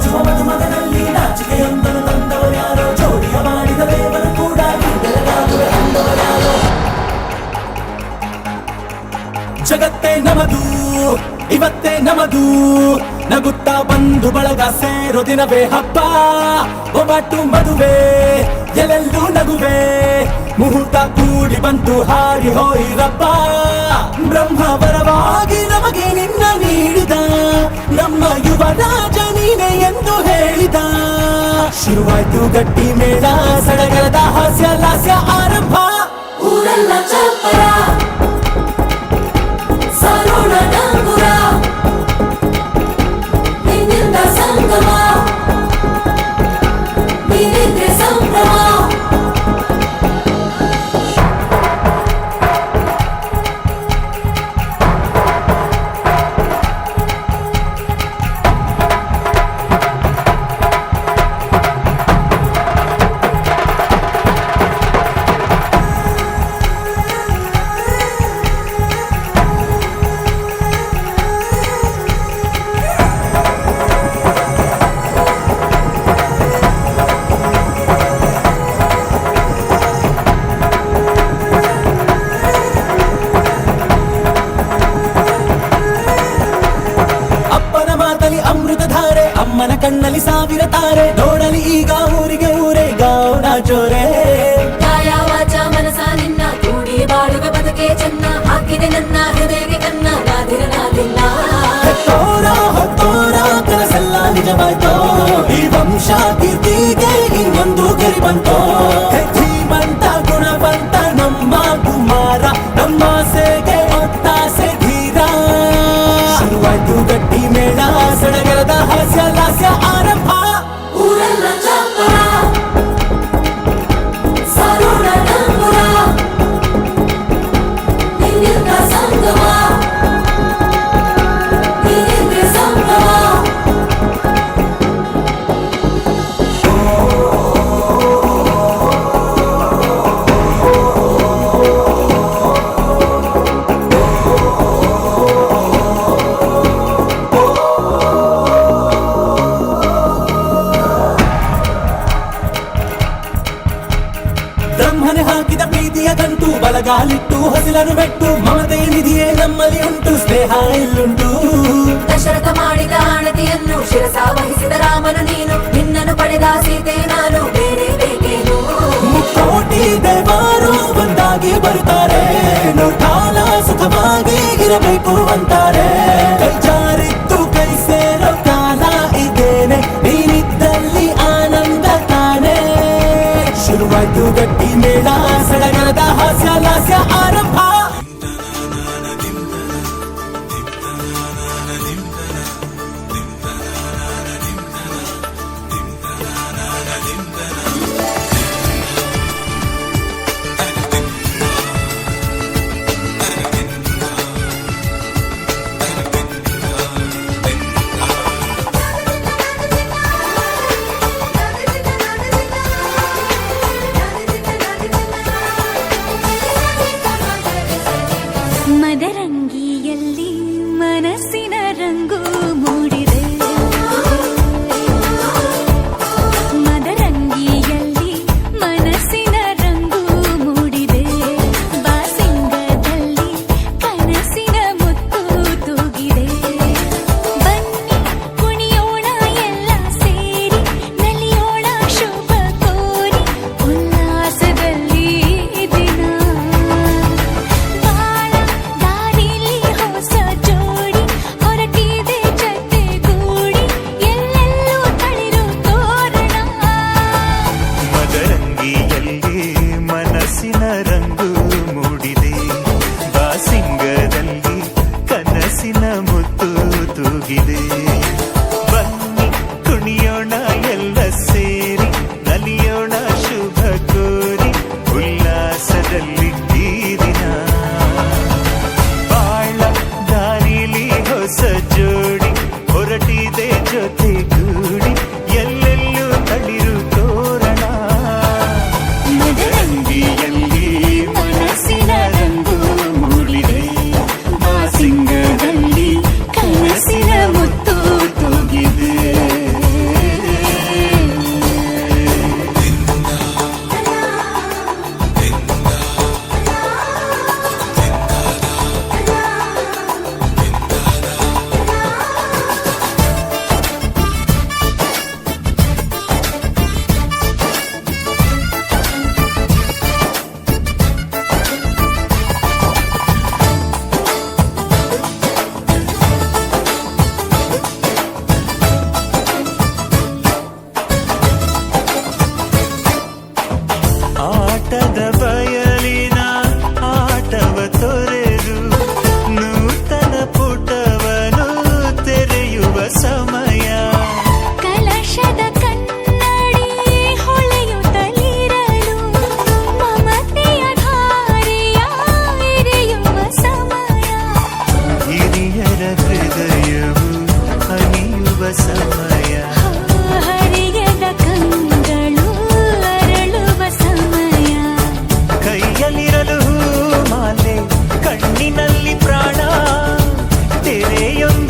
ನಾಚುವ ಮದುಮಗನಲ್ಲಿ ನಾಚಿಕೆಯೊಂದನ್ನು ತಂದವರ್ಯಾರೋ, ಜೋಡಿಯ ಮಾಡಿದ ದೇವರು ಕೂಡ ಬೆಳಗಾಗುವೆ ಅಂದವರ್ಯಾರೋ. ಜಗತ್ತೇ ನಮದು ಇವತ್ತೇ ನಮದು, ನಗುತ್ತಾ ಬಂದು ಬಳಗ ಸೇರೋ ದಿನವೇ ಹಬ್ಬ. ಒಬ್ಬಟ್ಟು ಮದುವೆ ಎಲ್ಲೆಲ್ಲೂ ನಗುವೆ, ಮುಹೂರ್ತ ಕೂಡಿ ಬಂತು ಹಾರಿ ಹೋಯಿರಪ್ಪ. ಬ್ರಹ್ಮ ವರವಾಗಿ ನಮಗೆ ನಿನ್ನ ನೀಡಿದ, ನಮ್ಮ ಯುವರಾಜ ನೀನೆ ಎಂದು ಹೇಳಿದ. ಶುರುವಾಯ್ತು ಗಟ್ಟಿ ಮೇಳ, ಸಡಗರದ ಹಾಸ್ಯ ಲಾಸ್ಯ ಆರಂಭ. ಊರೆಲ್ಲ ಚಪ್ಪರ ಸಾರೋಣ ಡಂಗುರ, ನಿನ್ನಿಂದ ಸಂಗಮ ನೀನಿದ್ರೆ ಸಂಭ್ರಮ. ಅಮೃತಧಾರೆ ಅಮ್ಮನ ಕಣ್ಣಲ್ಲಿ ಸಾವಿರ ತಾರೆ, ನೋಡಲಿ ಈಗ ಊರಿಗೆ ಊರೇ ಗಾವನ ಜೋರೆ. ಕಾಯ ವಾಚ ಮನಸ ನಿನ್ನ ಕೂಡಿ ಬಾಳುವ ಬದುಕೆ ಚೆನ್ನ, ಹಾಕಿದೆ ನನ್ನ ಹೃದಯಕ್ಕೆ ಕನ್ನ ನಾದಿರನಾದಿಲ್ಲ. ಹೆತ್ತೋರ ಹೊತ್ತೋರ ಕನಸೆಲ್ಲ ನಿಜವಾಯ್ತೋ, ಈ ವಂಶ ಕೀರ್ತಿಗೆ ಇನ್ನೊಂದು ಗರಿ ಬಂತೋ. ಧೀಮಂತ ಗುಣವಂತ ನಮ್ಮ ಕುಮಾರ, ನಮ್ಮ ಸೇಗೆ ಒತ್ತಾಸೆ ಧೀರ. ಶುರುವಾಯ್ತು ಗಟ್ಟಿ ಮೇಳ, ಸಡಗರದ ಹಾಸ್ಯ ಲಾಸ್ಯ ಆರಂಭ. ಊರೆಲ್ಲ ಚಪ್ಪರ ಸಾರೋಣ ಡಂಗುರ, ನಿನ್ನಿಂದ ಸಂಗಮ ನೀನಿದ್ರೆ ಸಂಭ್ರಮ. ಬ್ರಹ್ಮನೆ ಹಾಕಿದ ಪ್ರೀತಿಯ ಗಂಟು, ಬಲಗಾಲಿಟ್ಟು ಹಸಿಲನ್ನು ಮೆಟ್ಟು, ಮಮತೆ ನಿಧಿಯೇ ನಮ್ಮಲ್ಲಿ ಉಂಟು, ಸ್ನೇಹ ಇಲ್ಲುಂಟು. ದಶರಥ ಮಾಡಿದ ಆಣತಿಯನ್ನು ಶಿರಸ ವಹಿಸಿದ ರಾಮನು ನೀನು, ನಿನ್ನನ್ನು ಪಡೆದ ಸೀತೆ ನಾನು, ಬೇರೆ ಬೇಕೇನು. ಮುಕ್ಕೋಟಿ ದೇವರು ಒಂದಾಗಿ ಬರುತ್ತಾರೆ, ನೋಟಾಲ ಸುಖವಾಗಿ ಇರಬೇಕು ಅಂತಾರೆ. ಕೈ ಜಾರಿತ್ತು ಕೈ ಸೇರೋ ಕಾಲ ಇದೇನೆ, ನೀನಿದ್ದಲ್ಲಿ ಆನಂದ ತಾನೆ. ಶುರುವಾಯ್ತು ಗಟ್ಟಿ ಮೇಳ, ಸಡಗರದ ಹಾಸ್ಯ ಲಾಸ್ಯ ಆರಂಭ.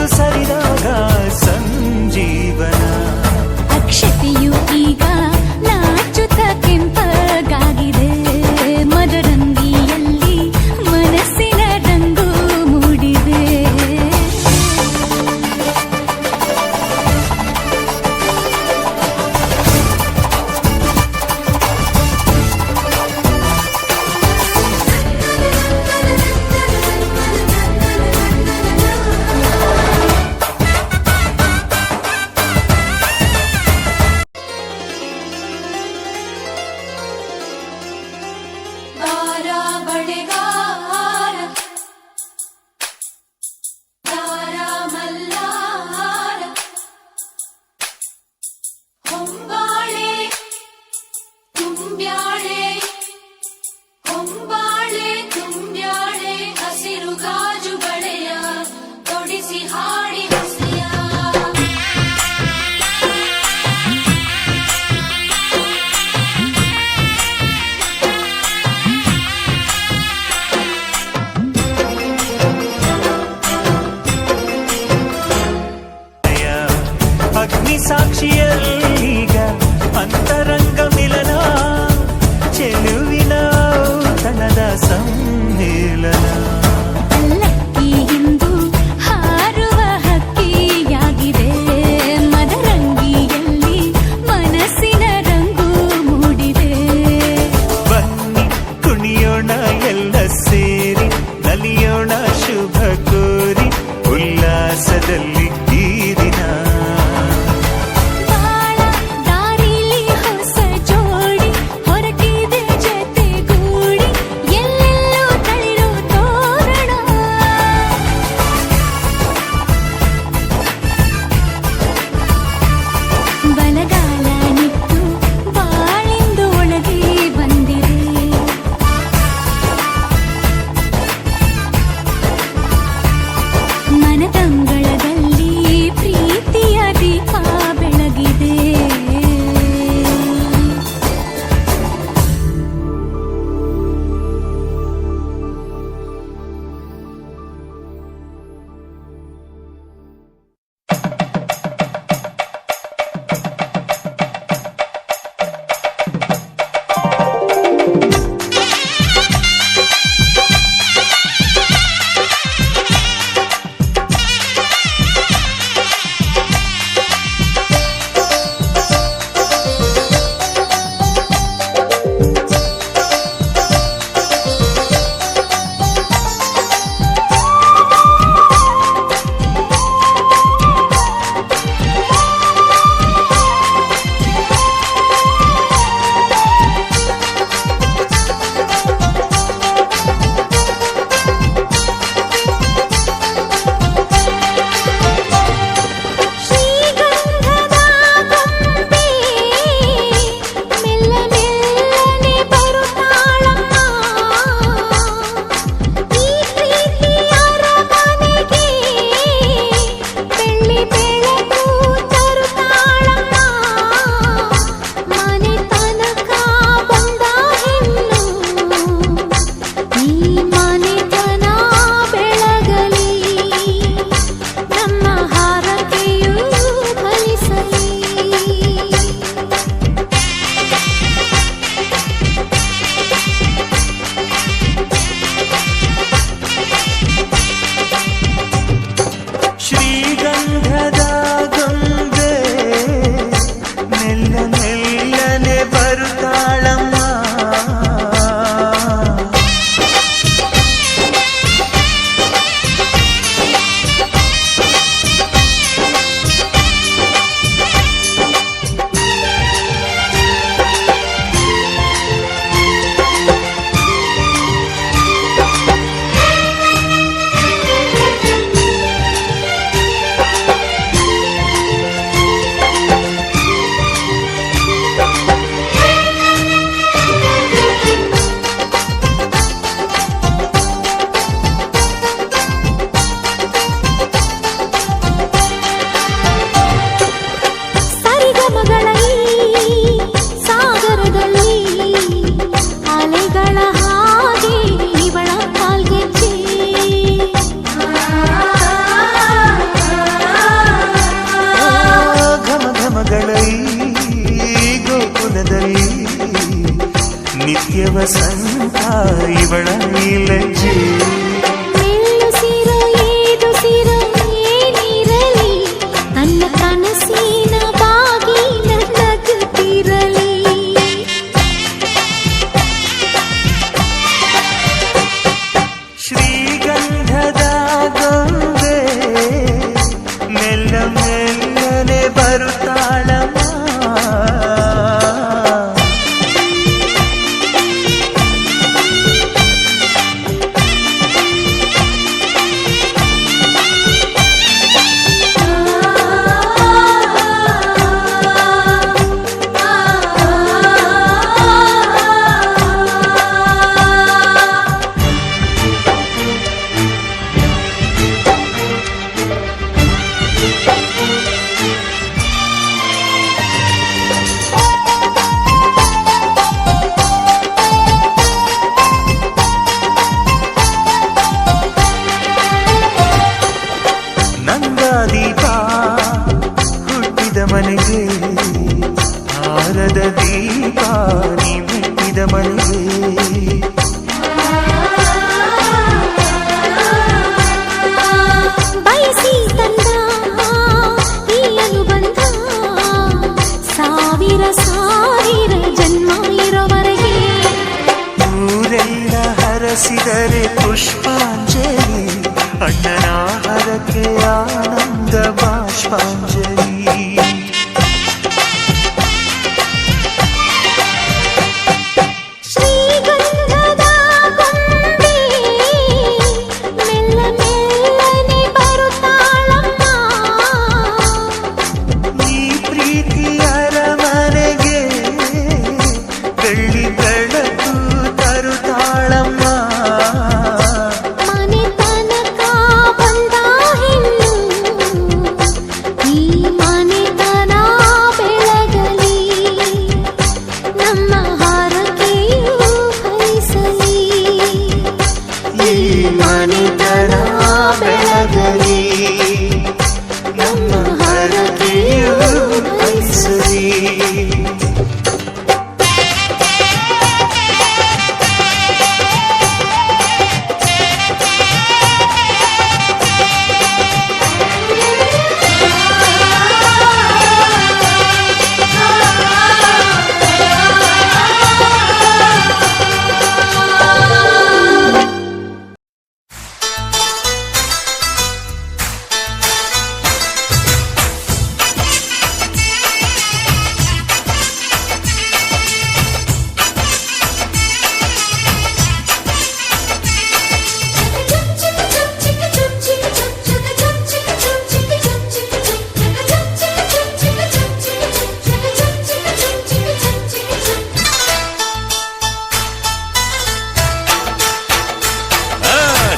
ಒಂದು ಸರಿದಾಗ ಸಂಜೀವನ. ಅಕ್ಷತೆಯು ಈಗ ನಾಚುತ್ತ ಕೆಂಪಗಾಗಿದೆ, ಮದರಂಗಿಯಲ್ಲಿ ಮನಸ್ಸಿನ ರಂಗು ಮೂಡಿದೆ. ಬಾರ ಬಳೆಗಾರ ತಾರ ಮಲ್ಲಾರ ಹೊಂಬಾಳೆ ತುಂಬ್ಯಾಳೆ ಹೊಂಬಾಳೆ ತುಂಬ್ಯಾಳೆ ಹಸಿರು ಗಾಜು ಬಳೆಯ ತೊಡಿಸಿ ಹಾಡಿ ಹಸಿಯ. ಅಗ್ನಿ ಸಾಕ್ಷಿಯಲ್ಲೀಗ ಅಂತರಂಗ ಮಿಲನ, ಚೆಲುವಿನ ತನದ ಸಮ್ಮೇಳನ. ಪಲ್ಲಕ್ಕಿ ಇಂದು ಹಾರುವ ಹಕ್ಕಿಯಾಗಿದೆ, ಮದರಂಗಿಯಲ್ಲಿ ಮನಸ್ಸಿನ ರಂಗು ಮೂಡಿದೆ. ಬನ್ನಿ ಕುಣಿಯೋಣ ಎಲ್ಲ ಸೇರಿ, ನಲಿಯೋಣ ಶುಭ ಕೋರಿ ಉಲ್ಲಾಸದಲ್ಲಿ ಈ ದಿನ. ಬಾಳ ವಸಂತ ಇವಳ ಲಜ್ಜೆ ಮೆಲ್ಲುಸಿರೋ ಏದುಸಿರೋ ಏನಿರಲಿ ನನ್ನ ಕನಸಿನ ಬಾಗಿಲ ನಗುತ್ತಿರಲಿ ಶ್ರೀಗಂಧದ ಗೊಂಬೆ ಮೆಲ್ಲ ಮೆಲ್ಲನೆ ಬರುತ್ತಾಳಮ್ಮ ನಂದಾದೀಪ ಹುಟ್ಟಿದ ಮನೆಗೆ ಹಾರದ ದೀಪ ನೀ ಮೆಟ್ಟಿದ ಮನೆಗೆ ಬಯಸಿ ತಂದ ಈ ಅನುಬಂಧ ಸಾವಿರ ಸಾವಿರ ಜನ್ಮ ಇರೋವರೆಗೆ ಊರೆಲ್ಲ ಹರಸಿದರೆ ಪುಷ್ಪಾಂಜಲಿ ಅಣ್ಣನ ಹರಕೆ ಆನಂದ ಬಾಷ್ಪಾಂಜಲಿ ಶ್ರೀಗಂಧದ ಗೊಂಬೆ ಮೆಲ್ಲ ಮೆಲ್ಲನೆ ಬರುತ್ತಾಳಮ್ಮ ಈ ಪ್ರೀತಿಯರ ಮನೆಗೆ ಬೆಳ್ಳಿ ಬೆಳಕು ತರುತ್ತಾಳಮ್ಮ ಮನೆ ತನಕ ಬಂದ ಹೆಣ್ಣು ಈ ಮನೆತನ ಬೆಳಗಲಿ ನಮ್ಮ ಹಾರಕೆಯು ಫಲಿಸಲಿ ಈ ಮನೆತನ ಬೆಳಗಲಿ ನಮ್ಮ ಹರಕೆಯು ಫಲಿಸಲಿ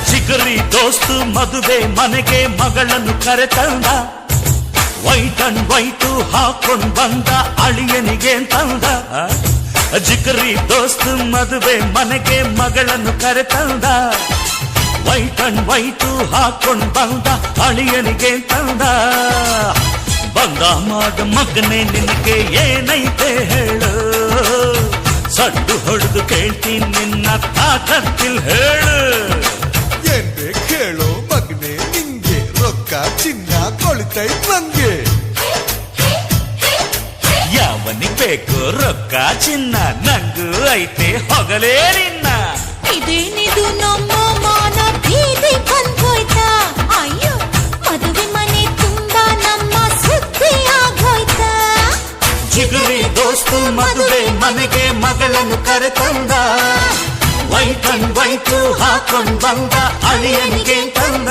ಚಿಗರಿ ದೋಸ್ತು ಮದುವೆ ಮನೆಗೆ ಮಗಳನ್ನು ಕರೆತಂದ ವೈಟ್ ಅಂಡ್ ವೈಟು ಹಾಕೊಂಡ್ ಬಂದ ಅಳಿಯನಿಗೆ ತಂದ ಜಿಗರಿ ದೋಸ್ತು ಮದುವೆ ಮನೆಗೆ ಮಗಳನ್ನು ಕರೆತಂದ ವೈಟ್ ಅಂಡ್ ವೈಟು ಹಾಕೊಂಡ್ ಬಂದ ಅಳಿಯನಿಗೆ ತಂದ ಬಂದ ಮಾಡ ಮಗನೇ ನಿನಗೆ ಏನೈತೆ ಹೇಳು ಸಡ್ಡು ಹೊಡೆದು ಕೇಳ್ತೀನಿ ನಿನ್ನ ತಾಕತ್ತಿಲ್ ಹೇಳು ಏನ್ ಬೇಕು ಹೇಳೋ ಮಗನೆ ನಿಂಗೆ ರೊಕ್ಕ ಚಿನ್ನ ಕೊಳಿತೈತ್ ನಂಗೆ ಯಾವನಿಗ್ ಬೇಕು ರೊಕ್ಕ ಚಿನ್ನ ನಂಗೂ ಐತೆ ಹೊಗಲೇ ನಿನ್ನ ಇದೇನಿದು ನಮ್ಮ ಮಾನ ಬೀದಿ ಬಂದೋಯ್ತಾ ಅಯ್ಯೋ ಮದುವೆ ಮನೆ ತುಂಬಾ ನಮ್ಮ ಸುದ್ದಿ ಆಗೋಯ್ತಾ ಜಿಗುರಿ ದೋಸ್ತು ಮದುವೆ ಮನೆಗೆ ಮಗಳನ್ನು ಕರೆತಂದ ವೈಟ್ ಅಂಡ್ ವೈಟು ಹಾಕೊಂಡ್ ಬಂದ ಅಳಿಯನಿಗೆ ತಂದ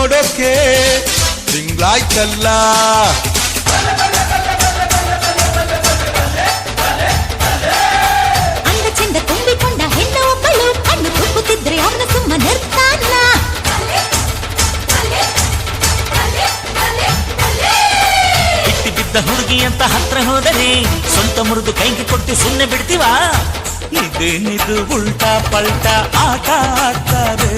ನೋಡೋಕೆ ತಿಂಗ್ಳಾಯ್ತಲ್ಲ. ಅಂದ ಚೆಂದ ತುಂಬಿಕೊಂಡ ಹೆಣ್ಣು ಒಬ್ಬಳು ಕಣ್ಣು ತುಪ್ಪುತ್ತಿದ್ರೆ ಅವನ ಸುಮ್ಮನಿರ್ತಾನ. ಬಿಟ್ಟಿ ಬಿದ್ದ ಹುಡುಗಿ ಅಂತ ಹತ್ರ ಹೋದರೆ ಸ್ವಂತ ಮುರಿದು ಕೈಗೆ ಕೊಟ್ಟು ಸುಮ್ಮನೆ ಬಿಡ್ತೀವ? ಇದೇನಿದು ಉಲ್ಟಾ ಪಲ್ಟಾ ಆಟ ಆಡ್ತಾರೆ.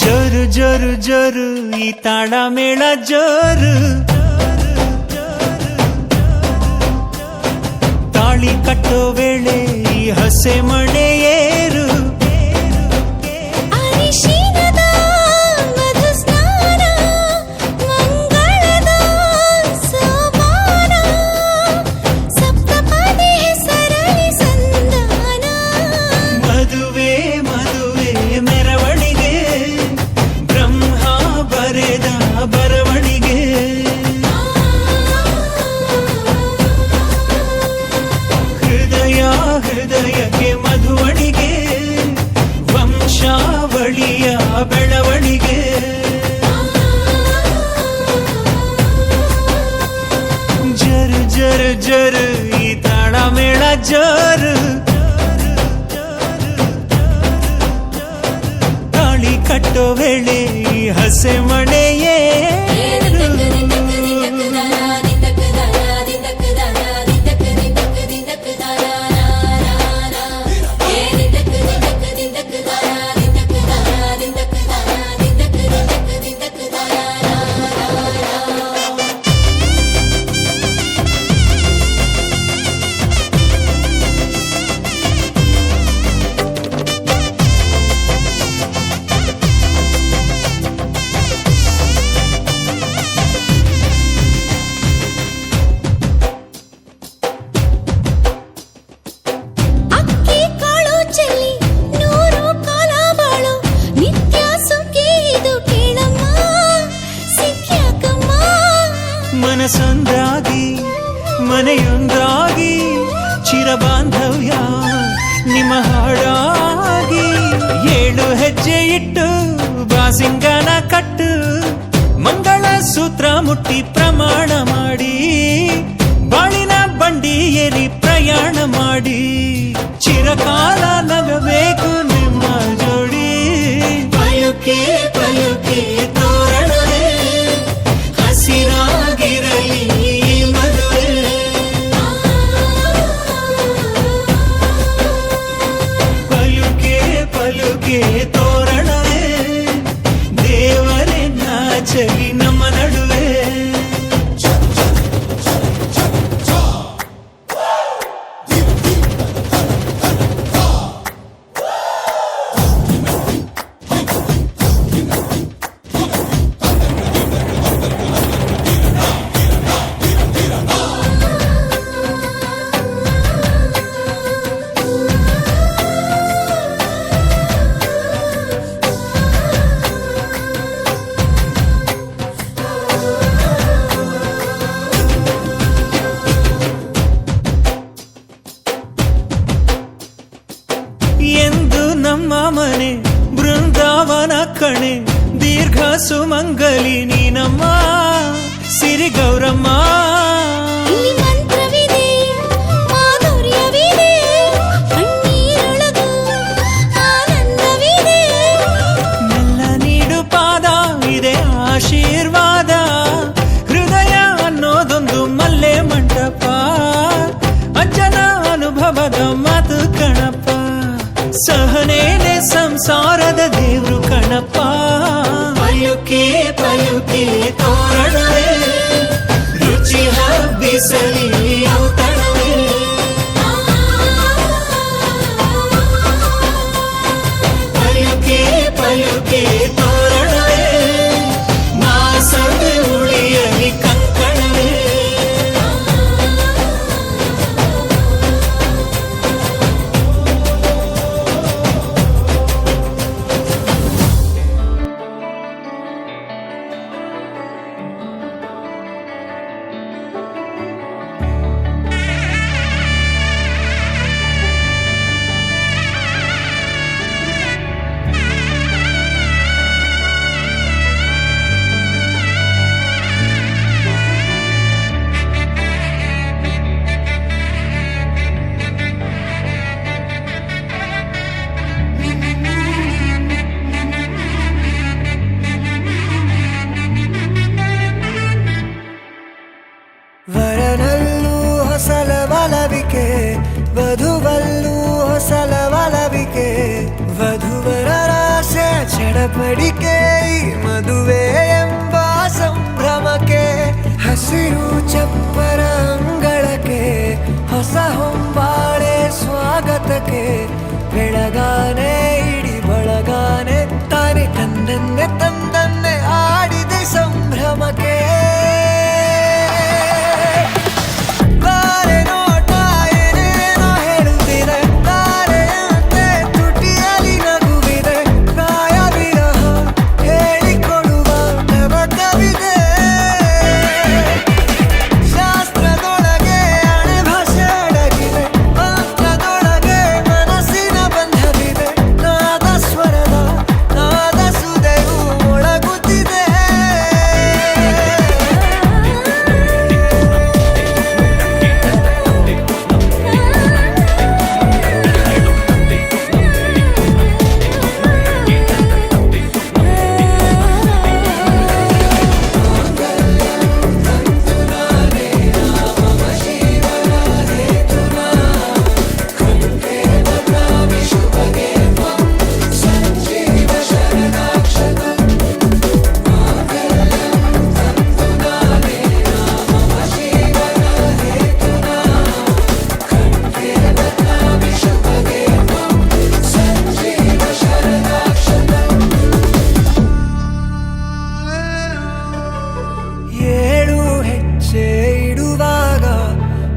ಜೋರು ಜೋರು ಜೋರು ಈ ತಾಳ ಮೇಳ ಜೋರು, ತಾಳಿ ಕಟ್ಟೋ ವೇಳೆ ಈ ಹಸೆ ಮಣೆ ಏರು. ಅರಿಶಿನದ ಮಧುಸ್ನಾನ, ಮಂಗಳದ ಸೋಪಾನ, ಸಪ್ತಪದಿ ಹೆಸರಳಿ ಸಂಧಾನ. ಮದುವೆ ಮದುವೆ ಮೆರವಣಿಗೆ, ಬ್ರಹ್ಮ ಬರೆದ ಬರವಣಿಗೆ. ಹೃದಯ ಹೃದಯಕ್ಕೆ ಮಧುವಣಿಗೆ, ವಂಶಾವಳಿಯ ಬೆಳವಣಿಗೆ. ಜರು ಜರು ಜರು ಈ ತಾಳ ಮೇಳ ಜರು, ತಾಳಿ ಕಟ್ಟೋ ವೇಳೆ ಈ ಹಸೆ ಮಣೆಯೇ. ಅಕ್ಕಿ ಕಾಳು ಚೆಲ್ಲಿ ನೂರು ಕಾಲ ಬಾಳು, ನಿತ್ಯ ಸುಖಿ ಇದು ಕೇಳಮ್ಮ ಸಿಕ್ಯಾಕಮ್ಮ. ಮನಸೊಂದಾಗಿ ಮನೆಯೊಂದಾಗಿ ಚಿರಬಾಂಧವ್ಯ ನಿಮ್ಮ ಹಾಡಾಗಿ. 7 ಹೆಜ್ಜೆ ಇಟ್ಟು ಬಾಸಿಂಗನ ಕಟ್ಟು, ಮಂಗಳ ಸೂತ್ರ ಮುಟ್ಟಿ ಪ್ರಮಾಣ ಮಾಡಿ, ಬಾಳಿನ ಬಂಡಿ ಏರಿ ಪ್ರಯಾಣ ಮಾಡಿ. ಚಿರಕಾಲ ನಗಬೇಕು ನಿಮ್ಮ ಜೋಡಿ, ಪಯುಕೆ ಪಯುಕೆ ತೋರಣವೇ ಹಸಿರಾಗಿರಲಿ ಈ ಮದುವೆ. ಪಲುಕೆ ಪಲುಕೆ ತೋರಣವೇ ದೇವರೇ ನಾಚಲಿ ನಮ್ಮ ನಡುವೆ. ಎಂದು ನಮ್ಮ ಮನೆ ಬೃಂದಾವನ ಕಣೆ, ದೀರ್ಘ ಸುಮಂಗಲಿ ನೀನಮ್ಮ ಸಿರಿ ಗೌರಮ್ಮ. ಇಲ್ಲಿ ಮಂತ್ರವಿದೆ, ಮಾಧುರ್ಯವಿದೆ, ಕಣ್ಣೀರೊಳಗೂ ಆನಂದವಿದೆ. ಮೆಲ್ಲ ನೀಡು ಪಾದ ಇದೆ ಆಶೀರ್ವಾದ, ಹೃದಯ ಅನ್ನೋದೊಂದು ಮಲ್ಲೆ ಮಂಟಪ. ಅಜ್ಜನ ಅನುಭವದ ಮಾತು ಕಣಪ್ಪ, ಸಹನೇನೆ ಸಂಸಾರದ ದೇವ್ರು ಕಣಪ್ಪ. ಪಯುಕೆ ಪಯುಕೆ ತೋರಣವೇ ರುಚಿ ಹಬ್ಬಿಸಲಿ ಔತಣವೇ. ಮಡಿಕೆ ಈ ಮದುವೆ ಎಂಬ ಸಂಭ್ರಮಕ್ಕೆ ಹಸಿರು ಚಪ್ಪರ ಅಂಗಳಕ್ಕೆ ಹೊಸ ಹೊಂಬಾಳೆ ಸ್ವಾಗತಕ್ಕೆ ಬೆಳಗಾನೆ ಇಡಿ ಬಳಗಾನೆ ತಾನೆ ತಂದನ್ನೇ ತಂದನ್ನೇ ಆಡಿದೆ ಸಂಭ್ರಮಕ್ಕೆ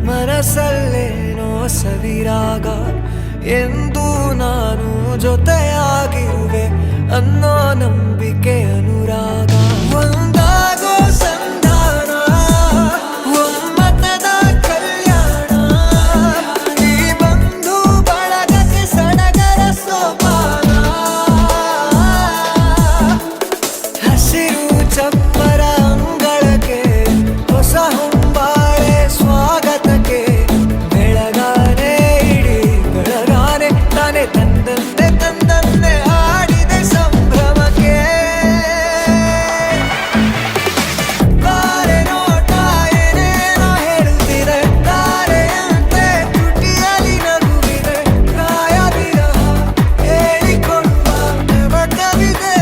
ಮನಸ್ಸಲ್ಲೇನೋ ಸವಿರಾಗ ಎಂದು ನಾನು ಜೊತೆಯಾಗಿರುವೆ ಅನ್ನೋ ನಂಬಿಕೆ ಅನುರಾಗ ಒಂದಾಗೋ ಸಂಧಾನ ಒಮ್ಮತದ ಕಲ್ಯಾಣ ಈ ಬಂಧು ಬಳಗಕ್ಕೆ ಸಡಗರ ಸೋಪಾನ ಹಸಿರು ಚಪ್ಪರ ಅಂಗಳಕ್ಕೆ ಹೊಸ ಹೊಂಬಾಳೆ ಸ್ವಾಗತಕ್ಕೆ ಬೆಳಗಾನೆ ಇಡಿ ಬೆಳಗಾನೆ ತಾನೆ ತಂದನ್ನೇ ತಂದನ್ನೇ ಆಡಿದೆ ಸಂಭ್ರಮಕ್ಕೆ ಬಾರೆ ನೋಟ ಏನೇನೋ ಹೇಳುತ್ತಿದೆ ತಾರೆಯಂತೆ ತುಟಿಯಲ್ಲಿ ನಗುವಿದೆ ಕಾಯ ವಿರಹ ಹೇಳಿಕೊಳ್ಳುವ ಬಡ್ಡವಿದೆ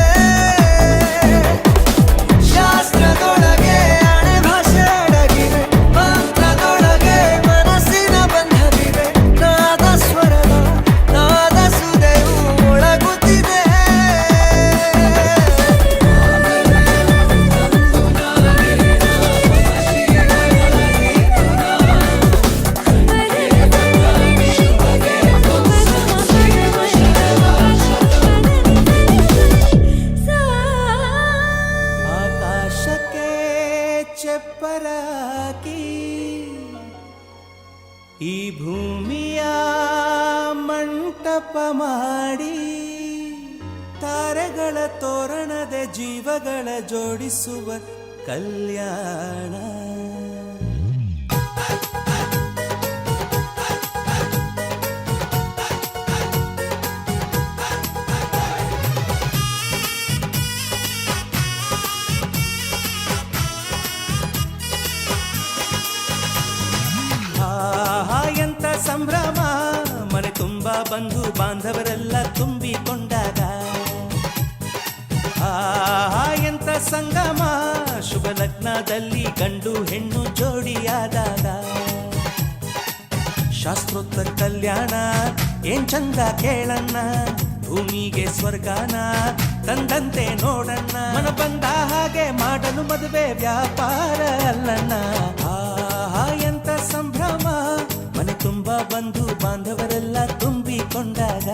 ಶಾಸ್ತ್ರದೊಳಗೆ ಹಣೆ ಭಾಷೆ ಅಡಗಿದೆ ಮಂತ್ರದೊಳಗೆ ಮನಸ್ಸಿನ ಬಂಧವಿದೆ ನಾದ ಸ್ವರದ ನಾದ ಸುದೆಯು ಒಳಗುತ್ತಿದೆ ಆಕಾಶಕ್ಕೆ ಚಪ್ಪರಾಕಿ ಈ ಭೂಮಿಯ ಮಂಟಪ ಮಾಡಿ ತಾರೆಗಳ ತೋರಣದ ಜೀವಗಳ ಜೋಡಿಸುವ ಕಲ್ಯಾಣ ಆಹಾ ಎಂತ ಸಂಭ್ರಮ ಮನೆ ತುಂಬ ಬಂಧು ಬಾಂಧವರೆಲ್ಲ ತುಂಬಿಕೊಂಡಾಗ ಆಹಾ ಎಂತ ಸಂಗಮ ಶುಭ ಲಗ್ನದಲ್ಲಿ ಗಂಡು ಹೆಣ್ಣು ಜೋಡಿಯಾದಾಗ ಶಾಸ್ತ್ರೋಕ್ತ ಕಲ್ಯಾಣ ಏನ್ ಚಂದ ಕೇಳಣ್ಣ ಭೂಮಿಗೆ ಸ್ವರ್ಗಾನ ತಂದಂತೆ ನೋಡಣ್ಣ ಮನ ಬಂದ ಹಾಗೆ ಮಾಡಲು ಮದುವೆ ವ್ಯಾಪಾರ ಅಲ್ಲಣ್ಣ ಆಹಾ ಎಂತ ಸಂಭ್ರಮ ಮನೆ ತುಂಬ ಬಂಧು ಬಾಂಧವರೆಲ್ಲ ತುಂಬಿಕೊಂಡಾಗ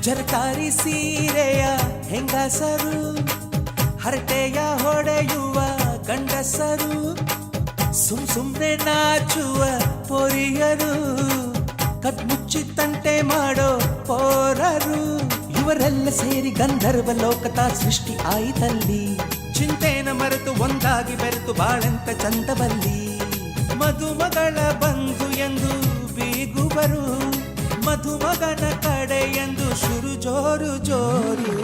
ಜರಕಾರಿ ಸೀರೆಯ ಹೆಂಗಸರು ಹರಟೆಯ ಹೊಡೆಯುವ ಗಂಡಸರು ಸುಮ್ನೆ ನಾಚುವ ಪೊರಿಯರು ಕದ್ಮುಚ್ಚಿ ತಂಟೆ ಮಾಡೋ ಪೋರರು ಇವರೆಲ್ಲ ಸೇರಿ ಗಂಧರ್ವ ಲೋಕದ ಸೃಷ್ಟಿ ಆಯಿತಲ್ಲಿ ಚಿಂತೆನ ಮರೆತು ಒಂದಾಗಿ ಬೆರೆತು ಬಾಳೆಂತ ಚಂದವಲ್ಲಿ ಮದುಮಗಳ ಬಂಧು ಎಂದು ಬೀಗುವರು ಮಧುಮಗನ ಕಡೆ ಎಂದು ಶುರು ಜೋರು ಜೋರು